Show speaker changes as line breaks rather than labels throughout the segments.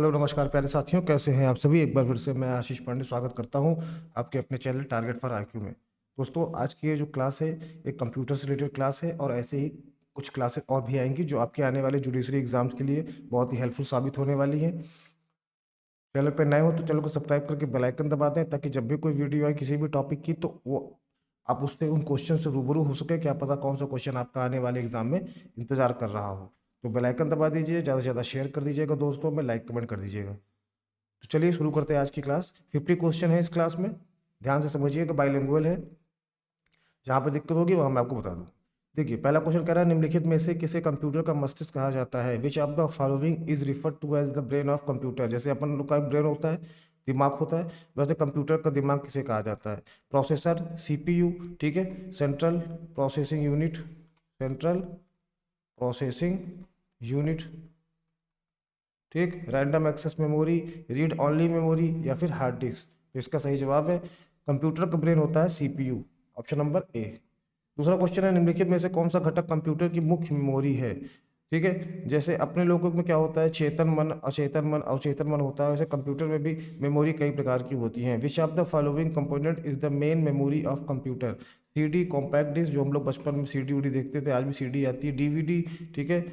Hello नमस्कार प्यारे साथियों, कैसे हैं आप सभी। एक बार फिर से मैं आशीष पांडे स्वागत करता हूं आपके अपने चैनल टारगेट फॉर आईक्यू में। दोस्तों, आज की ये जो क्लास है एक कंप्यूटर से रिलेटेड क्लास है और ऐसे ही कुछ क्लासेस और भी आएंगी जो आपके आने वाले जुडिशरी एग्जाम्स के लिए बहुत ही हेल्पफुल साबित होने वाली हैं। चैनल पर नए हो तो चैनल को सब्सक्राइब करके बेल आइकन दबा दें ताकि जब भी कोई वीडियो आए किसी भी टॉपिक की तो वो आप उससे उन क्वेश्चन से रूबरू हो सके। क्या पता कौन सा क्वेश्चन आपका आने वाले एग्जाम में इंतजार कर रहा हो। तो बेल आइकन दबा दीजिए, ज़्यादा से ज़्यादा शेयर कर दीजिएगा दोस्तों में, लाइक कमेंट कर दीजिएगा। तो चलिए शुरू करते हैं आज की क्लास। 50 क्वेश्चन है इस क्लास में, ध्यान से समझिएगा। बाइलिंगुअल है, जहाँ पर दिक्कत होगी वहाँ मैं आपको बता दूँ। देखिए, पहला क्वेश्चन कह रहा है निम्नलिखित में से किसे कंप्यूटर का मस्तिष्क कहा जाता है। Which of the following is referred to as the brain of computer. जैसे अपन लोग का ब्रेन होता है, दिमाग होता है, वैसे कंप्यूटर का दिमाग किसे कहा जाता है। प्रोसेसर, सीपीयू, ठीक है, central processing unit, central processing unit, ठीक, random access memory, read only memory या फिर हार्ड डिस्क। तो इसका सही जवाब है कंप्यूटर का ब्रेन होता है सीपीयू, ऑप्शन नंबर ए। दूसरा क्वेश्चन है निम्नलिखित में से कौन सा घटक कंप्यूटर की मुख्य मेमोरी है। ठीक है, जैसे अपने लोगों में क्या होता है, चेतन मन, अचेतन मन, अवचेतन मन होता है, वैसे कंप्यूटर में भी मेमोरी कई प्रकार की होती हैं। Which of the following component is the main memory of computer. CD, compact disc, जो हम लोग बचपन में सीडी उडी देखते थे, आज भी सीडी आती है, डीवीडी, ठीक है,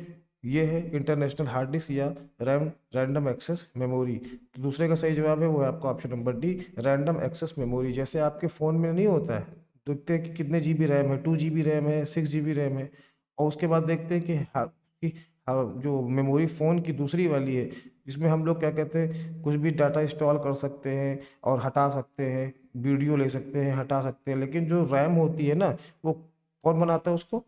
ये है इंटरनेशनल हार्ड डिस्क या रैम, रैंडम एक्सेस मेमोरी। तो दूसरे का सही जवाब है वो है आपका option number D, random access memory. जैसे आपके फ़ोन में नहीं होता है, देखते हैं कि कितने जीबी रैम है, 2 GB रैम है, 6 GB रैम है, और उसके बाद देखते हैं जो मेमोरी फ़ोन की दूसरी वाली है, जिसमें हम लोग क्या कहते हैं, कुछ भी डाटा इंस्टॉल कर सकते हैं और हटा सकते हैं, वीडियो ले सकते हैं, हटा सकते हैं। लेकिन जो रैम होती है ना, वो कौन बनाता है उसको,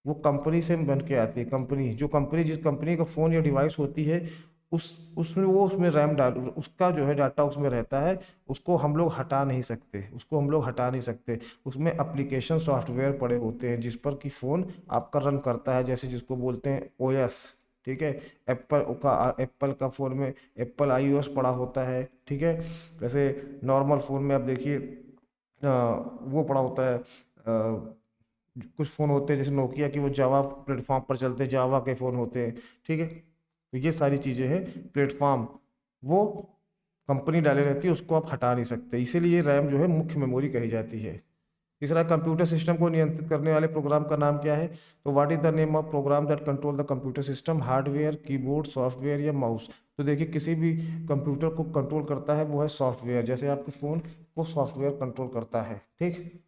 वो कंपनी से बन के आती है। कंपनी, जो कंपनी, जिस कंपनी का फ़ोन या डिवाइस होती है, उसमें वो उसमें रैम डाल, उसका जो है डाटा उसमें रहता है, उसको हम लोग हटा नहीं सकते, उसको हम लोग हटा नहीं सकते। उसमें एप्लीकेशन सॉफ्टवेयर पड़े होते हैं जिस पर कि फ़ोन आपका रन करता है, जैसे जिसको बोलते हैं ओएस, ठीक है। एप्पल का फ़ोन में एप्पल आईओएस पड़ा होता है, ठीक है। वैसे नॉर्मल फ़ोन में आप देखिए वो पड़ा होता है, कुछ फ़ोन होते हैं जैसे नोकिया की, वो जावा प्लेटफॉर्म पर चलते हैं, जावा के फ़ोन होते हैं, ठीक है। तो ये सारी चीज़ें हैं, प्लेटफॉर्म वो कंपनी डाले रहती है, उसको आप हटा नहीं सकते, इसीलिए रैम जो है मुख्य मेमोरी कही जाती है। तीसरा, कंप्यूटर सिस्टम को नियंत्रित करने वाले प्रोग्राम का नाम क्या है। तो what is the name of program that control the computer system. Hardware, keyboard, software या माउस। तो देखिए, किसी भी कंप्यूटर को कंट्रोल करता है वो है सॉफ्टवेयर, जैसे आपके फ़ोन को सॉफ्टवेयर कंट्रोल करता है, ठीक।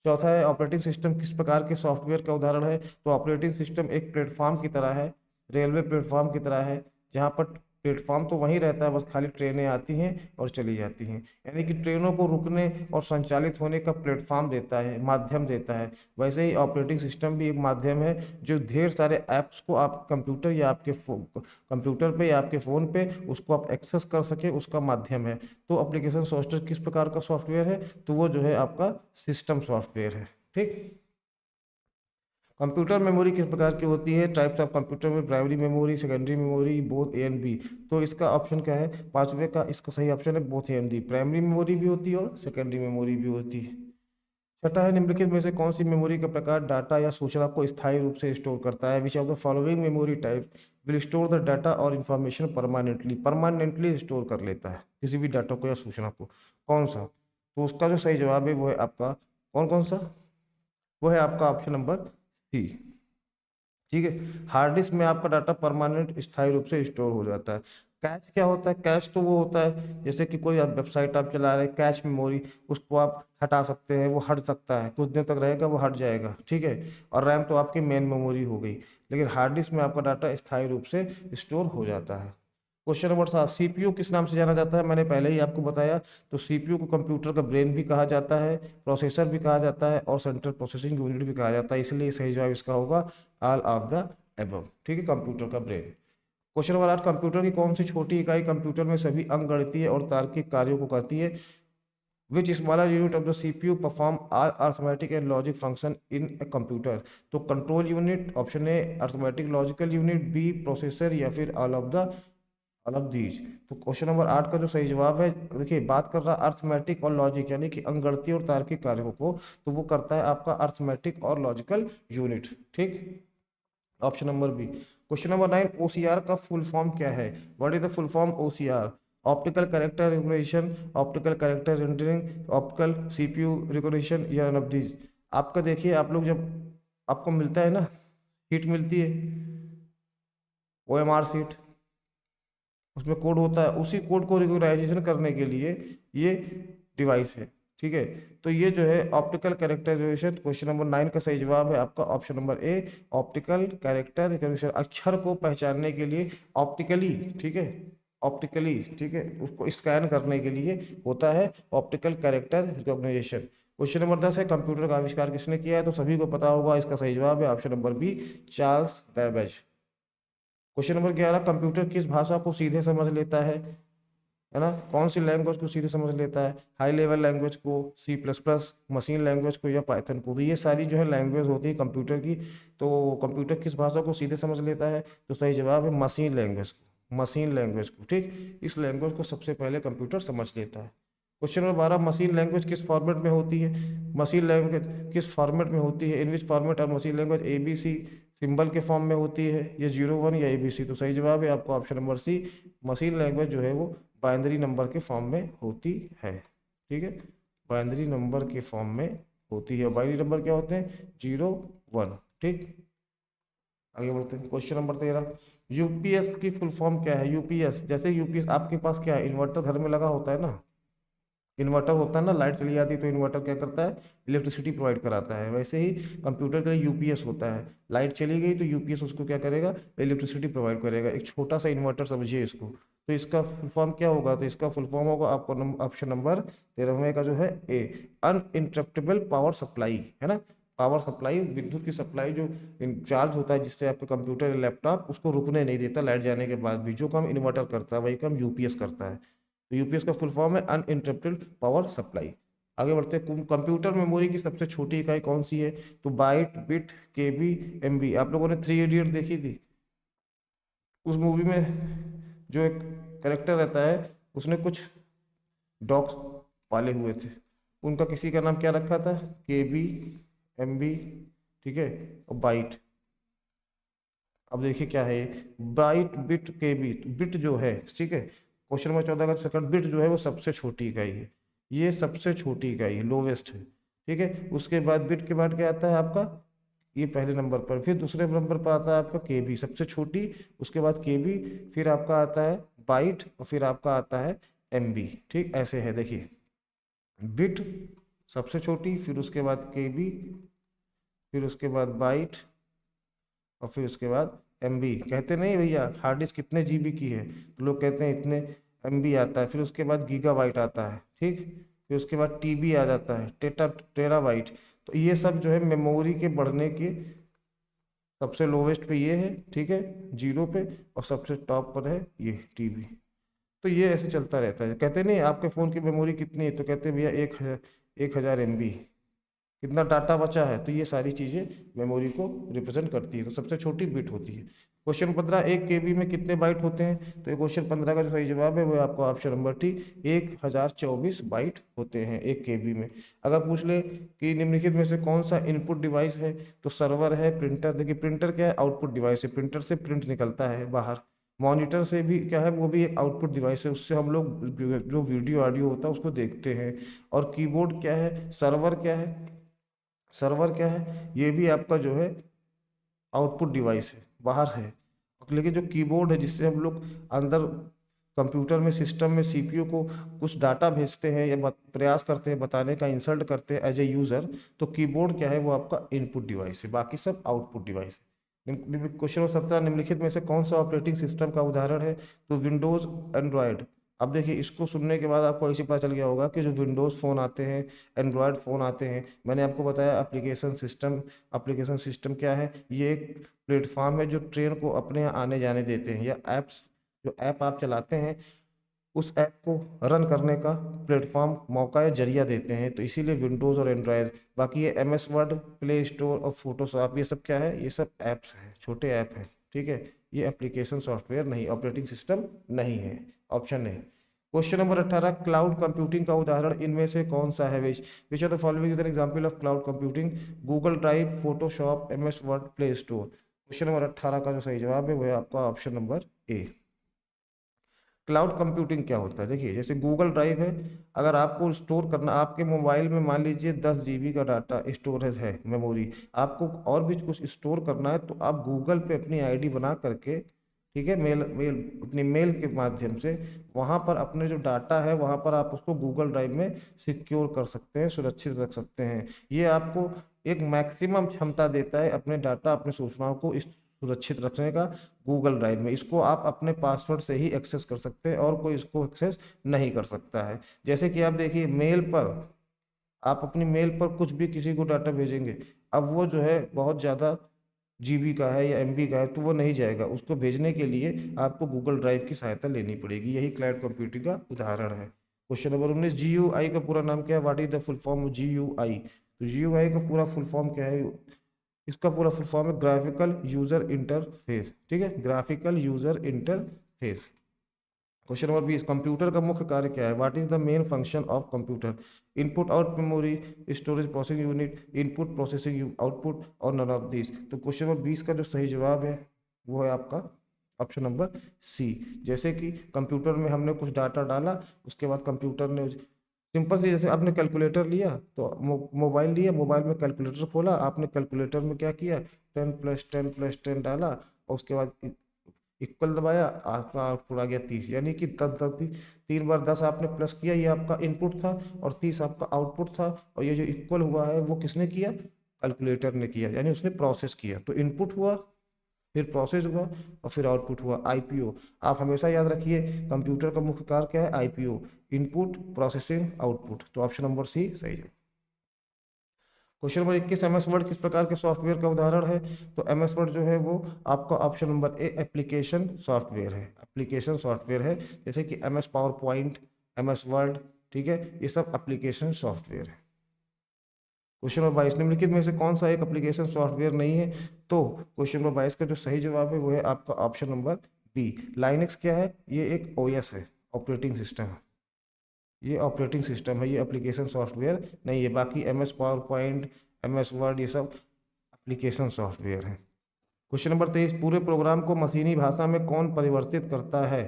चौथा है ऑपरेटिंग सिस्टम किस प्रकार के सॉफ्टवेयर का उदाहरण है। तो ऑपरेटिंग सिस्टम एक प्लेटफॉर्म की तरह है, रेलवे प्लेटफॉर्म की तरह है, जहाँ पर प्लेटफॉर्म तो वहीं रहता है, बस खाली ट्रेनें आती हैं और चली जाती हैं। यानी कि ट्रेनों को रुकने और संचालित होने का प्लेटफॉर्म देता है, माध्यम देता है। वैसे ही ऑपरेटिंग सिस्टम भी एक माध्यम है जो ढेर सारे ऐप्स को आप कंप्यूटर या आपके कंप्यूटर पे या आपके फ़ोन पे उसको आप एक्सेस कर सके, उसका माध्यम है। तो एप्लीकेशन सॉफ्टवेयर किस प्रकार का सॉफ्टवेयर है, तो वो जो है आपका सिस्टम सॉफ्टवेयर है, ठीक। कंप्यूटर मेमोरी किस प्रकार की होती है। टाइप्स ऑफ कंप्यूटर में primary memory, secondary memory, both A and B. तो इसका ऑप्शन क्या है, पांचवे का इसका सही ऑप्शन है both A and B. Primary memory भी होती है और सेकेंडरी मेमोरी भी होती है। छठा है निम्नलिखित में से कौन सी मेमोरी का प्रकार डाटा या सूचना को स्थायी रूप से स्टोर करता है। Which of the following memory type will store the data और इन्फॉर्मेशन परमानेंटली। परमानेंटली स्टोर कर लेता है किसी भी डाटा को या सूचना को, कौन सा। तो उसका जो सही जवाब है वो है आपका कौन कौन सा, वो है आपका ऑप्शन नंबर सी, ठीक है। हार्ड डिस्क में आपका डाटा परमानेंट स्थायी रूप से स्टोर हो जाता है। कैश क्या होता है, कैश तो वो होता है जैसे कि कोई वेबसाइट आप चला रहे हैं, कैश मेमोरी, उसको आप हटा सकते हैं, वो हट सकता है, कुछ दिन तक रहेगा वो हट जाएगा, ठीक है। और रैम तो आपकी मेन मेमोरी हो गई, लेकिन हार्ड डिस्क में आपका डाटा स्थायी रूप से स्टोर हो जाता है। क्वेश्चन नंबर 7, सीपीयू किस नाम से जाना जाता है। मैंने पहले ही आपको बताया, तो सीपीयू को कंप्यूटर का ब्रेन भी कहा जाता है, प्रोसेसर भी कहा जाता है और सेंट्रल प्रोसेसिंग यूनिट भी कहा जाता है, इसलिए सही जवाब इसका होगा ऑल ऑफ द एबव, ठीक है, कंप्यूटर का ब्रेन। क्वेश्चन नंबर 8, कंप्यूटर की कौन सी छोटी इकाई कंप्यूटर में सभी अंकगणितीय और तार्किक कार्यों को करती है। Which smaller unit of the CPU perform all arithmetic and logic function in a computer. तो control unit, option A arithmetic logical unit, B processor या फिर ऑल ऑफ दीज। तो क्वेश्चन नंबर 8 का जो सही जवाब है, देखिए बात कर रहा है अर्थमेटिक और लॉजिक यानी कि अंकगणितीय और तार्किक कार्यों को, तो वो करता है आपका अर्थमेटिक और लॉजिकल यूनिट, ठीक, option number B. Question number 9, OCR का फुल फॉर्म क्या है? What is the full form OCR? Optical character recognition, optical character rendering, optical CPU recognition, या नन ऑफ दीज। आपका देखिए, आप लोग जब आपको मिलता है ना, शीट मिलती है, ओएमआर शीट, उसमें कोड होता है, उसी कोड को रिकॉग्नाइजेशन करने के लिए ये डिवाइस है। ठीक है, तो ये जो है ऑप्टिकल कैरेक्टराइजेशन, क्वेश्चन नंबर 9 का सही जवाब है आपका ऑप्शन नंबर ए, ऑप्टिकल कैरेक्टर रिकॉग्निशन। अक्षर को पहचानने के लिए ऑप्टिकली, ठीक है, ऑप्टिकली, ठीक है, उसको स्कैन करने के लिए होता है optical character recognition. Question number 10 है, कंप्यूटर का आविष्कार किसने किया है? तो सभी को पता होगा, इसका सही जवाब है option number B, Charles Babbage. Question number 11, computer किस भाषा को सीधे समझ लेता है ना? कौन सी लैंग्वेज को सीधे समझ लेता है? हाई लेवल लैंग्वेज को, C plus plus, machine language को, या पाइथन को? तो ये सारी जो है लैंग्वेज होती है कंप्यूटर की। तो कंप्यूटर किस भाषा को सीधे समझ लेता है? तो सही जवाब है मशीन लैंग्वेज को, मशीन लैंग्वेज को। ठीक, इस लैंग्वेज को सबसे पहले कंप्यूटर समझ लेता है। क्वेश्चन नंबर 12, मशीन लैंग्वेज किस फॉर्मेट में होती है? मशीन लैंग्वेज किस फॉर्मेट में होती है? इन विच फॉर्मेट और मशीन लैंग्वेज ABC सिंबल के फॉर्म में होती है, या 01 या ABC? तो सही जवाब है आपको option number C, machine language जो है वो बाइनरी नंबर के फॉर्म में होती है। ठीक है, बाइनरी नंबर के फॉर्म में होती है। बाइनरी नंबर क्या होते हैं? 0 1। ठीक, आगे बढ़ते हैं। क्वेश्चन नंबर 13, यूपीएस की फुल फॉर्म क्या है? यूपीएस, जैसे यूपीएस आपके पास क्या है, इन्वर्टर घर में लगा होता है ना, इन्वर्टर होता है ना, लाइट चली जाती है तो इन्वर्टर क्या करता है? इलेक्ट्रिसिटी प्रोवाइड कराता है। वैसे ही कंप्यूटर का यूपीएस होता है, लाइट चली गई तो यूपीएस उसको क्या करेगा? इलेक्ट्रिसिटी प्रोवाइड करेगा। एक छोटा सा इन्वर्टर समझिए इसको। तो इसका फुल फॉर्म क्या होगा? तो इसका फुल फॉर्म होगा आपको ऑप्शन नंबर 13वें का जो है ए, अनइंटरप्टेबल पावर सप्लाई, है ना? पावर सप्लाई, विद्युत की सप्लाई जो इंचार्ज होता है, जिससे आपका कंप्यूटर या लैपटॉप उसको रुकने नहीं देता लाइट जाने के बाद भी। जो काम इन्वर्टर करता है वही काम यूपीएस करता है। तो यूपीएस का फुल फॉर्म है अनइंटरप्टेड पावर सप्लाई। आगे बढ़ते हैं, कंप्यूटर मेमोरी की सबसे छोटी इकाई कौन सी है? तो बाइट, बिट, केबी, एमबी। आप लोगों ने 3 इडियट देखी थी? उस मूवी में जो एक कैरेक्टर रहता है, उसने कुछ डॉग्स पाले हुए थे, उनका किसी का नाम क्या रखा था? केबी, एमबी, ठीक है, और बाइट। अब देखिए क्या है ये, बाइट, बिट, केबी। बिट जो है, ठीक है, क्वेश्चन नंबर 14 का सेकंड, बिट जो है वो सबसे छोटी इकाई है, ये सबसे छोटी इकाई है, लोवेस्ट है। ठीक है, उसके बाद बिट के बाद क्या आता है आपका? ये पहले नंबर पर, फिर दूसरे नंबर पर आता है आपका केबी, सबसे छोटी, उसके बाद केबी, फिर आपका आता है बाइट, और फिर आपका आता है एमबी। ठीक, ऐसे है देखिए, बिट सबसे छोटी, फिर उसके बाद केबी, फिर उसके बाद बाइट, और फिर उसके बाद एमबी। कहते नहीं भैया हार्ड डिस्क कितने जीबी की है, तो लोग कहते हैं इतने एमबी आता है। फिर उसके बाद गीगाबाइट आता है, ठीक, फिर उसके बाद टीबी आ जाता है, टेराबाइट। तो ये सब जो है मेमोरी के बढ़ने के सबसे लोवेस्ट पे ये है, ठीक है, 0 पे, और सबसे टॉप पर है ये टीबी। तो ये ऐसे चलता रहता है। कहते नहीं आपके फ़ोन की मेमोरी कितनी है, तो कहते हैं भैया 1000 MB। कितना डाटा बचा है, तो ये सारी चीज़ें मेमोरी को रिप्रेजेंट करती है। तो सबसे छोटी बिट होती है। क्वेश्चन 15, 1 KB में कितने बाइट होते हैं? तो ये क्वेश्चन 15 का जो सही जवाब है वो है आपका ऑप्शन नंबर टी, 1024 बाइट होते हैं 1 KB में। अगर पूछ ले कि निम्नलिखित में से कौन सा इनपुट डिवाइस है, तो सर्वर है, प्रिंटर। देखिए प्रिंटर क्या है? आउटपुट डिवाइस है, प्रिंटर से प्रिंट निकलता है बाहर। मॉनिटर से भी क्या है? वो भी एक आउटपुट डिवाइस है, उससे हम लोग जो वीडियो ऑडियो होता है उसको देखते हैं। और कीबोर्ड क्या है? सर्वर क्या है? सर्वर क्या है? ये भी आपका जो है आउटपुट डिवाइस है, बाहर है। लेकिन जो कीबोर्ड है, जिससे हम लोग अंदर कंप्यूटर में, सिस्टम में, सीपीयू को कुछ डाटा भेजते हैं या प्रयास करते हैं बताने का, इंसल्ट करते हैं एज ए यूज़र, तो कीबोर्ड क्या है? वो आपका इनपुट डिवाइस है, बाकी सब आउटपुट डिवाइस है। क्वेश्चन नंबर 17, निम्नलिखित में से कौन सा ऑपरेटिंग सिस्टम का उदाहरण है? तो विंडोज़, एंड्रॉयड। अब देखिए इसको सुनने के बाद आपको ऐसे पता चल गया होगा कि जो विंडोज़ फ़ोन आते हैं, एंड्रॉयड फ़ोन आते हैं, मैंने आपको बताया एप्लीकेशन सिस्टम। एप्लीकेशन सिस्टम क्या है? ये एक प्लेटफॉर्म है जो ट्रेन को अपने यहाँ आने जाने देते हैं, या ऐप्स, जो ऐप आप चलाते हैं उस ऐप को रन करने का प्लेटफॉर्म, मौका या जरिया देते हैं। तो इसीलिए विंडोज़ और एंड्रॉयड। बाकी ये MS वर्ड, प्ले स्टोर और फोटोशॉप, ये सब क्या है? ये सब ऐप्स हैं, छोटे ऐप हैं। ठीक है, ये एप्लीकेशन सॉफ्टवेयर नहीं, ऑपरेटिंग सिस्टम नहीं है, ऑप्शन नहीं। क्वेश्चन नंबर 18, क्लाउड कंप्यूटिंग का उदाहरण इनमें से कौन सा है? Which are the following is an example of cloud computing? Google Drive, Photoshop, MS Word, Play Store. Question number 18 का जो सही जवाब है वो है आपका option number A. Cloud computing क्या होता है? देखिए, जैसे गूगल ड्राइव है, अगर आपको स्टोर करना, आपके मोबाइल में मान लीजिए 10 GB का डाटा स्टोरेज है, मेमोरी, आपको और भी कुछ स्टोर करना है तो आप गूगल पे अपनी आईडी बना करके, ठीक है, मेल मेल अपनी मेल के माध्यम से वहाँ पर अपने जो डाटा है वहाँ पर आप उसको गूगल ड्राइव में सिक्योर कर सकते हैं, सुरक्षित रख सकते हैं। ये आपको एक मैक्सिमम क्षमता देता है अपने डाटा, अपने सूचनाओं को इस सुरक्षित रखने का गूगल ड्राइव में। इसको आप अपने पासवर्ड से ही एक्सेस कर सकते हैं और कोई इसको एक्सेस नहीं कर सकता है। जैसे कि आप देखिए, मेल पर आप अपनी मेल पर कुछ भी किसी को डाटा भेजेंगे, अब वो जो है बहुत ज़्यादा जीबी का है या एमबी का है तो वो नहीं जाएगा, उसको भेजने के लिए आपको गूगल ड्राइव की सहायता लेनी पड़ेगी। यही क्लाउड कंप्यूटिंग का उदाहरण है। क्वेश्चन नंबर 19, GUI का पूरा नाम क्या है? What is the full form of GUI? तो GUI का पूरा फुल फॉर्म क्या है? इसका पूरा फुल फॉर्म है ग्राफिकल यूजर इंटरफेस, ठीक है, graphical user interface. Question number 20, computer का मुख्य कार्य क्या है? What is the main function of computer? Input out memory, storage processing unit, input processing output और नन ऑफ दिस। तो क्वेश्चन नंबर 20 का जो सही जवाब है वो है आपका ऑप्शन नंबर सी। जैसे कि कंप्यूटर में हमने कुछ डाटा डाला, उसके बाद कंप्यूटर ने सिंपल सी, जैसे आपने कैलकुलेटर लिया तो मोबाइल लिया, मोबाइल में कैलकुलेटर खोला, आपने कैलकुलेटर में क्या किया, 10 + 10 + 10 डाला और उसके बाद इक्वल दबाया, आपका आउटपुट आ गया 30, यानी कि 10 तीन बार 10 आपने प्लस किया, ये आपका इनपुट था और 30 आपका आउटपुट था। और ये जो इक्वल हुआ है वो किसने किया? कैलकुलेटर ने किया, यानी उसने प्रोसेस किया। तो इनपुट हुआ, फिर प्रोसेस हुआ और फिर आउटपुट हुआ, आईपीओ। आप हमेशा याद रखिए, कंप्यूटर का मुख्य कार्य क्या है? IPO, input processing output. तो ऑप्शन नंबर सी सही है। क्वेश्चन नंबर 21, एमएस वर्ड किस प्रकार के सॉफ्टवेयर का उदाहरण है? तो एमएस वर्ड जो है वो आपका ऑप्शन नंबर ए एप्लीकेशन सॉफ्टवेयर है, एप्लीकेशन सॉफ्टवेयर है। जैसे कि MS power point, MS word, ठीक है, ये सब एप्लीकेशन सॉफ्टवेयर है। क्वेश्चन नंबर 22, निम्नलिखित में से कौन सा एक एप्लीकेशन सॉफ्टवेयर नहीं है? तो क्वेश्चन नंबर 22 का जो सही जवाब है वो है आपका ऑप्शन नंबर बी, लाइनक्स। क्या है? ये एक ओएस है, ऑपरेटिंग सिस्टम है। ये ऑपरेटिंग सिस्टम है, ये एप्लीकेशन सॉफ्टवेयर नहीं है। बाकी MS power point, MS word, ये सब एप्लीकेशन सॉफ्टवेयर है। क्वेश्चन नंबर 23, पूरे प्रोग्राम को मशीनी भाषा में कौन परिवर्तित करता है?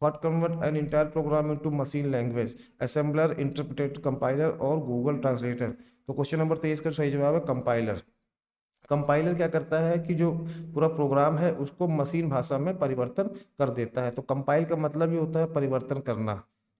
What convert an entire programme into machine language? Assembler, interpreter, compiler और गूगल ट्रांसलेटर। तो क्वेश्चन नंबर 23 का सही जवाब है कंपाइलर। कंपाइलर क्या करता है कि जो पूरा प्रोग्राम है उसको मशीन भाषा में परिवर्तन कर देता है। तो कंपाइल का मतलब ही होता है परिवर्तन करना,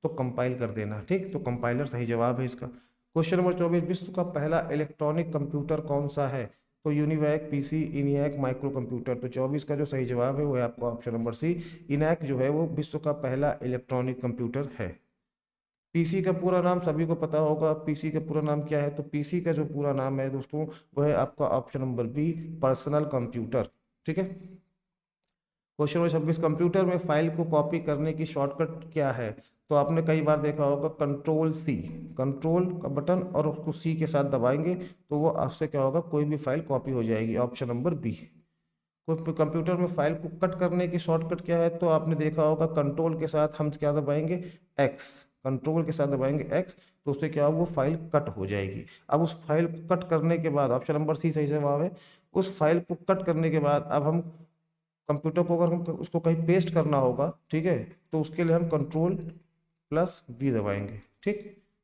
तो कंपाइल कर देना, ठीक। तो कंपाइलर सही जवाब है इसका। क्वेश्चन नंबर 24, विश्व का पहला इलेक्ट्रॉनिक कंप्यूटर कौन सा है? तो यूनिवैक, पीसी, इनियाक, माइक्रो कंप्यूटर। तो 24 का जो सही जवाब है वो है आपका ऑप्शन नंबर सी, इनैक जो है वो विश्व का पहला इलेक्ट्रॉनिक कंप्यूटर है। पीसी का पूरा नाम सभी को पता होगा, पीसी का पूरा नाम क्या है? तो पीसी का जो पूरा नाम है दोस्तों वो है आपका option number B, personal computer, ठीक है। क्वेश्चन नंबर 26, कंप्यूटर में फाइल को कॉपी करने की शॉर्टकट क्या है? तो आपने कई बार देखा होगा कंट्रोल सी, कंट्रोल का बटन और उसको सी के साथ दबाएंगे तो वो आपसे क्या होगा, कोई भी फाइल कॉपी हो जाएगी, ऑप्शन नंबर बी। कोई कंप्यूटर में फाइल को कट करने की शॉर्टकट क्या है? तो आपने देखा होगा कंट्रोल के साथ हम क्या दबाएंगे, एक्स, कंट्रोल के साथ दबाएंगे एक्स, तो उससे क्या होगा, वो फाइल कट हो जाएगी। अब उस फाइल को कट करने के बाद ऑप्शन नंबर सी सही जवाब है। उस फाइल को कट करने के बाद अब हम कंप्यूटर को अगर हम उसको कहीं पेस्ट करना होगा, ठीक है, तो उसके लिए हम कंट्रोल+V दबाएंगे, ठीक।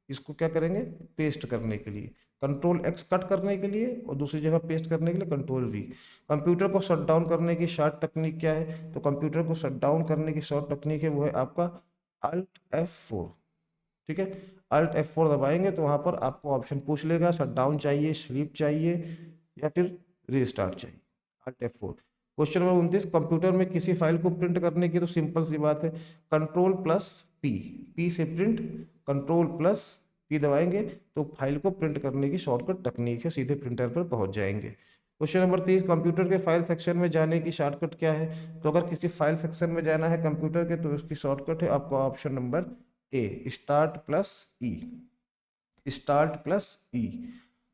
इसको क्या करेंगे, पेस्ट करने के लिए कंट्रोल एक्स कट करने के लिए और दूसरी जगह पेस्ट करने के लिए कंट्रोल V। कंप्यूटर को शट डाउन करने की शॉर्ट टेक्निक क्या है? तो कंप्यूटर को शट डाउन करने की शॉर्ट टेक्निक है वो है आपका Alt F4, ठीक है। Alt F4 दबाएंगे तो वहां पर आपको ऑप्शन पूछ लेगा, शट डाउन चाहिए, स्लीप चाहिए या फिर रीस्टार्ट चाहिए, Alt F4। Question number 29, computer में किसी फाइल को प्रिंट करने की तो सिंपल सी बात है, कंट्रोल+P, पी से प्रिंट, कंट्रोल+P दबाएंगे तो फाइल को प्रिंट करने की शॉर्टकट टेक्निक है, सीधे प्रिंटर पर पहुंच जाएंगे। क्वेश्चन नंबर 30, कंप्यूटर के फाइल सेक्शन में जाने की शॉर्टकट क्या है? तो अगर किसी फाइल सेक्शन में जाना है कंप्यूटर के तो उसकी शॉर्टकट है आपका ऑप्शन नंबर ए, स्टार्ट+E, स्टार्ट+E।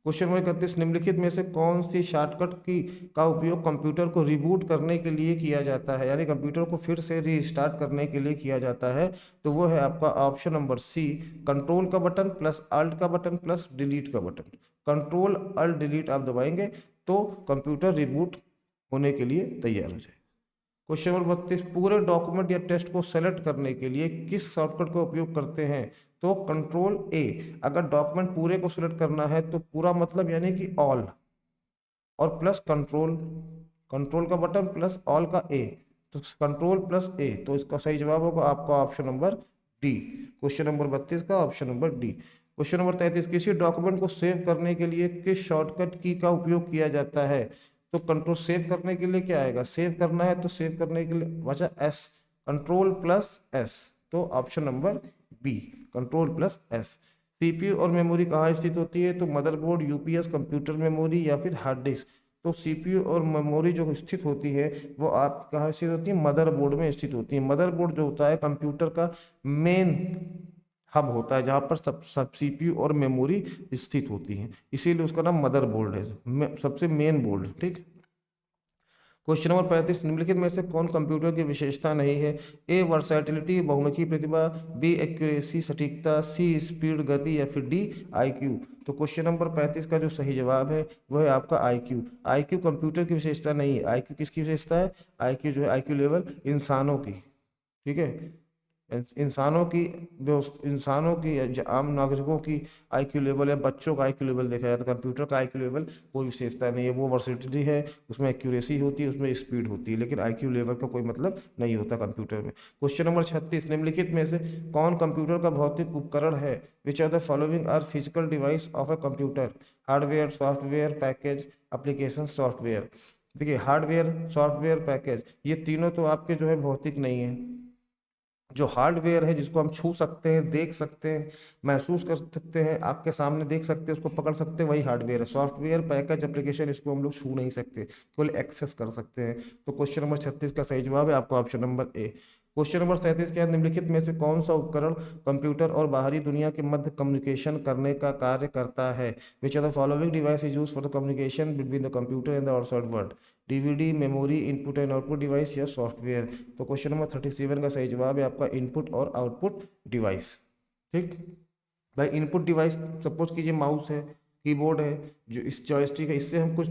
क्वेश्चन नंबर 31, निम्नलिखित में से कौन सी शॉर्टकट की का उपयोग कंप्यूटर को रिबूट करने के लिए किया जाता है, यानी कंप्यूटर को फिर से रीस्टार्ट करने के लिए किया जाता है? तो वो है आपका ऑप्शन नंबर सी, कंट्रोल का बटन प्लस अल्ट का बटन प्लस डिलीट का बटन। कंट्रोल अल्ट डिलीट आप दबाएंगे तो कंप्यूटर रिबूट होने के लिए तैयार हो जाए। क्वेश्चन नंबर 32, पूरे डॉक्यूमेंट या टेस्ट को सेलेक्ट करने के लिए किस शॉर्टकट का उपयोग करते हैं? तो कंट्रोल ए। अगर डॉक्यूमेंट पूरे को सिलेक्ट करना है तो पूरा मतलब यानी कि ऑल, और प्लस कंट्रोल, कंट्रोल का बटन प्लस ऑल का ए, तो कंट्रोल प्लस ए, तो इसका सही जवाब होगा आपका option number D. Question number 32 का option number D. Question number 33, किसी डॉक्यूमेंट को सेव करने के लिए किस शॉर्टकट की का उपयोग किया जाता है? तो कंट्रोल, सेव करने के लिए क्या आएगा, सेव करना है तो सेव करने के लिए बचा एस, कंट्रोल प्लस एस, तो option number B, control plus S. CPU और मेमोरी कहाँ स्थित होती है? तो मदरबोर्ड, यूपीएस, कंप्यूटर मेमोरी या फिर हार्ड डिस्क। तो सीपीयू और मेमोरी जो स्थित होती है वो आप कहाँ स्थित होती है? मदरबोर्ड में स्थित होती है। मदरबोर्ड जो होता है कंप्यूटर का मेन हब होता है, जहाँ पर सब सीपीयू और मेमोरी स्थित होती हैं, इसीलिए उसका नाम मदरबोर्ड है, सबसे मेन बोर्ड। ठीक। क्वेश्चन नंबर 35, निम्नलिखित में से कौन कंप्यूटर की विशेषता नहीं है? ए वर्सैटिलिटी, बहुमुखी प्रतिभा, बी एक्यूरेसी सटीकता, सी स्पीड गति, या फिर डी आईक्यू। तो क्वेश्चन नंबर 35 का जो सही जवाब है वह है आपका आईक्यू। आईक्यू कंप्यूटर की विशेषता नहीं है। आईक्यू किसकी विशेषता है? आईक्यू जो है, आईक्यू लेवल इंसानों की, ठीक है, इंसानों की, इंसानों की आम नागरिकों की आईक्यू लेवल या बच्चों का आईक्यू लेवल देखा जाए तो कंप्यूटर का आईक्यू लेवल कोई विशेषता नहीं है। वो वर्सिटी है, उसमें एक्यूरेसी होती है, उसमें स्पीड होती है, लेकिन आईक्यू लेवल का कोई मतलब नहीं होता कंप्यूटर में। क्वेश्चन नंबर 36, निम्नलिखित में से कौन कंप्यूटर का भौतिक उपकरण है? Which are the following are physical device of a computer? Hardware, software, package, application, software. देखिए, हार्डवेयर, सॉफ्टवेयर, पैकेज, ये तीनों तो आपके जो है भौतिक नहीं है। जो हार्डवेयर है जिसको हम छू सकते हैं, देख सकते हैं, महसूस कर सकते हैं, आपके सामने देख सकते हैं, उसको पकड़ सकते हैं, वही हार्डवेयर है। सॉफ्टवेयर, पैकेज, एप्लीकेशन, इसको हम लोग छू नहीं सकते, केवल एक्सेस कर सकते हैं। तो क्वेश्चन नंबर 36 का सही जवाब है आपका ऑप्शन नंबर ए। क्वेश्चन नंबर 37 क्या है? निम्नलिखित में से कौन सा उपकरण कंप्यूटर और बाहरी दुनिया के मध्य कम्युनिकेशन करने का कार्य करता है? Which are the following device is use for the communication between the computer and the outside world? DVD, memory, input and output device, या सॉफ्टवेयर। तो क्वेश्चन नंबर 37 का सही जवाब है आपका इनपुट और आउटपुट डिवाइस। ठीक भाई, इनपुट डिवाइस सपोज कीजिए माउस है, कीबोर्ड है, जो इस जॉयस्टिक है, इससे हम कुछ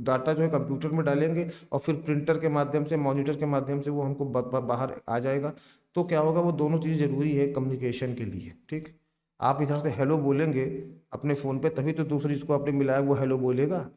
डाटा जो है कंप्यूटर में डालेंगे और फिर प्रिंटर के माध्यम से, मॉनिटर के माध्यम से वो हमको बाहर आ जाएगा। तो क्या होगा, वो दोनों चीज़ जरूरी है कम्युनिकेशन के लिए। ठीक, आप इधर से हेलो बोलेंगे अपने फ़ोन पे, तभी तो दूसरी जिसको आपने मिलाया वो हेलो बोलेगा।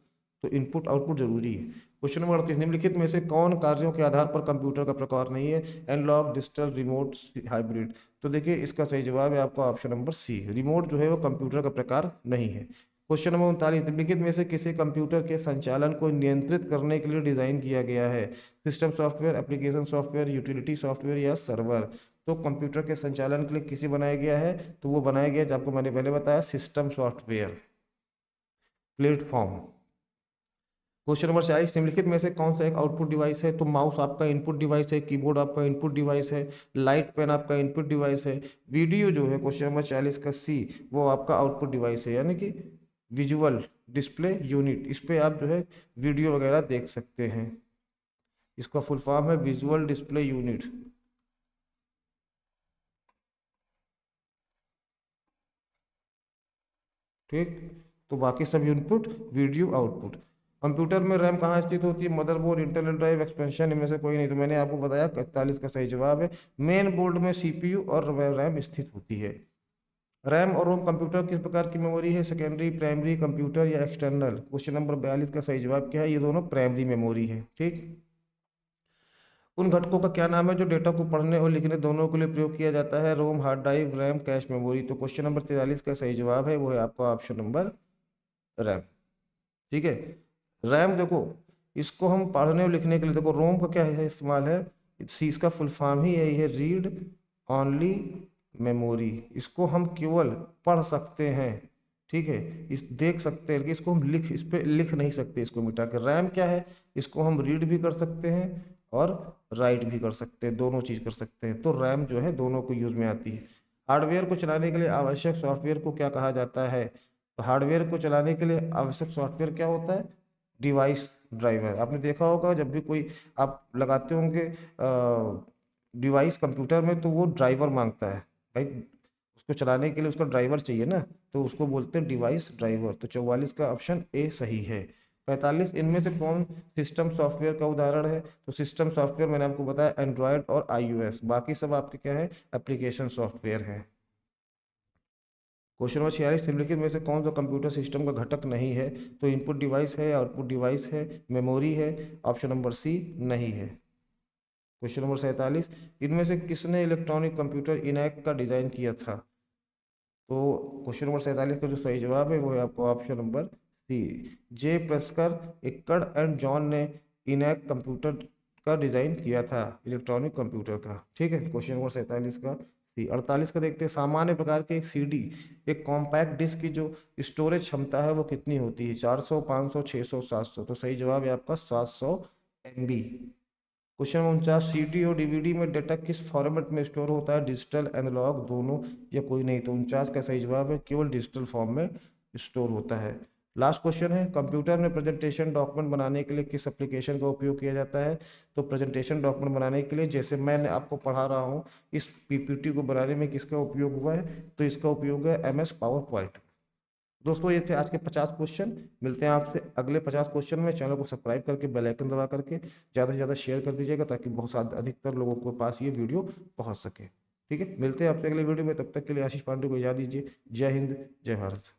तो इनपुट आउटपुट जरूरी है। क्वेश्चन नंबर 38, निम्नलिखित में से कौन कार्यों के आधार पर कंप्यूटर का प्रकार नहीं है? Analogue, digital, remote, hybrid. तो देखिए, इसका सही जवाब है आपका ऑप्शन नंबर सी, रिमोट जो है वो कंप्यूटर का प्रकार नहीं है। क्वेश्चन नंबर 39, निम्नलिखित में से किसी कंप्यूटर के संचालन को नियंत्रित करने के लिए डिजाइन किया गया है? System software, application software, utility software, या सर्वर। तो कंप्यूटर के संचालन के लिए किसी बनाया गया है? तो वो बनाया गया, जो आपको मैंने पहले बताया, system software platform. Question number 40, निम्नलिखित में से कौन सा एक आउटपुट डिवाइस है? तो माउस आपका इनपुट डिवाइस है, कीबोर्ड आपका इनपुट डिवाइस है, लाइट पेन आपका इनपुट डिवाइस है, वीडियो जो है क्वेश्चन नंबर 40 का सी, वो आपका आउटपुट डिवाइस है, यानी कि विजुअल डिस्प्ले यूनिट। इस पे आप जो है वीडियो वगैरह देख सकते हैं। इसका फुल फॉर्म है विजुअल डिस्प्ले यूनिट। ठीक, तो बाकी सब इनपुट, वीडियो, आउटपुट। कंप्यूटर में रैम कहाँ स्थित होती है? मदरबोर्ड, इंटरनल ड्राइव, एक्सपेंशन, इनमें से कोई नहीं। तो मैंने आपको बताया 41 का सही जवाब है। मेन बोर्ड में सीपीयू और रैम स्थित होती है। रैम और रोम कंप्यूटर किस प्रकार की मेमोरी है? सेकेंडरी, प्राइमरी, कंप्यूटर, या एक्सटर्नल। क्वेश्चन नंबर 42 का सही जवाब क्या है? ये दोनों प्राइमरी मेमोरी है। ठीक, उन घटकों का क्या नाम है जो डेटा को पढ़ने और लिखने दोनों के लिए प्रयोग किया जाता है? ROM, hard drive, RAM, cache memory. तो क्वेश्चन नंबर 43 का सही जवाब है वो है आपका ऑप्शन नंबर रैम। ठीक है, रैम देखो, इसको हम पढ़ने और लिखने के लिए, देखो रोम का क्या है इस्तेमाल है, सी, इसका फुल फॉर्म ही यही है, रीड ऑनली मेमोरी। इसको हम केवल पढ़ सकते हैं, ठीक है, इस देख सकते हैं, लेकिन इसको हम इस पे लिख नहीं सकते, इसको मिटा कर। रैम क्या है, इसको हम रीड भी कर सकते हैं और राइट भी कर सकते हैं, दोनों चीज़ कर सकते हैं। तो रैम जो है दोनों को यूज में आती है। हार्डवेयर को चलाने के लिए आवश्यक सॉफ्टवेयर को क्या कहा जाता है? तो हार्डवेयर को चलाने के लिए आवश्यक सॉफ्टवेयर क्या होता है? Device driver. आपने देखा होगा जब भी कोई आप लगाते होंगे डिवाइस कंप्यूटर में, तो वो ड्राइवर मांगता है भाई, उसको चलाने के लिए उसका ड्राइवर चाहिए ना, तो उसको बोलते हैं डिवाइस ड्राइवर। तो 44 का ऑप्शन ए सही है। 45 इनमें से कौन सिस्टम सॉफ्टवेयर का उदाहरण है? तो सिस्टम सॉफ्टवेयर मैंने आपको बताया एंड्रॉयड और iOS, बाकी सब आपके क्या है, एप्लीकेशन सॉफ्टवेयर है। क्वेश्चन नंबर 46, निम्नलिखित में से कौन सा कंप्यूटर सिस्टम का घटक नहीं है? तो इनपुट डिवाइस है, आउटपुट डिवाइस है, मेमोरी है, ऑप्शन नंबर सी नहीं है। क्वेश्चन नंबर 47, इनमें से किसने इलेक्ट्रॉनिक कंप्यूटर इनैक का डिजाइन किया था? तो क्वेश्चन नंबर 47 का जो सही जवाब है वो है आपको ऑप्शन नंबर सी, जे प्रस्कर, इक्कड़ एंड जॉन ने इनैक कंप्यूटर का डिजाइन किया था, इलेक्ट्रॉनिक कंप्यूटर का। ठीक है, क्वेश्चन नंबर 47 का सी। 48 का देखते हैं, सामान्य प्रकार के एक सीडी, एक कॉम्पैक्ट डिस्क की जो स्टोरेज क्षमता है वो कितनी होती है? 400, 500, 600, 700। तो सही जवाब है आपका 700 MB। क्वेश्चन नंबर 49, सीडी और डीवीडी में डेटा किस फॉर्मेट में स्टोर होता है? डिजिटल, एनालॉग, दोनों या कोई नहीं? तो 49 का सही जवाब है केवल डिजिटल फॉर्म में स्टोर होता है। लास्ट क्वेश्चन है, कंप्यूटर में प्रेजेंटेशन डॉक्यूमेंट बनाने के लिए किस एप्लीकेशन का उपयोग किया जाता है? तो प्रेजेंटेशन डॉक्यूमेंट बनाने के लिए, जैसे मैंने आपको पढ़ा रहा हूँ, इस पीपीटी को बनाने में किसका उपयोग हुआ है? तो इसका उपयोग है MS पावर पॉइंट। दोस्तों ये थे आज के 50 क्वेश्चन। मिलते हैं आपसे अगले 50 क्वेश्चन में। चैनल को सब्सक्राइब करके बेल आइकन दबा करके ज़्यादा से ज़्यादा शेयर कर दीजिएगा ताकि बहुत सारे अधिकतर लोगों के पास ये वीडियो पहुंच सके। ठीक है, मिलते हैं आपसे अगले वीडियो में, तब तक के लिए आशीष पांडे को याद दीजिए। जय हिंद, जय भारत।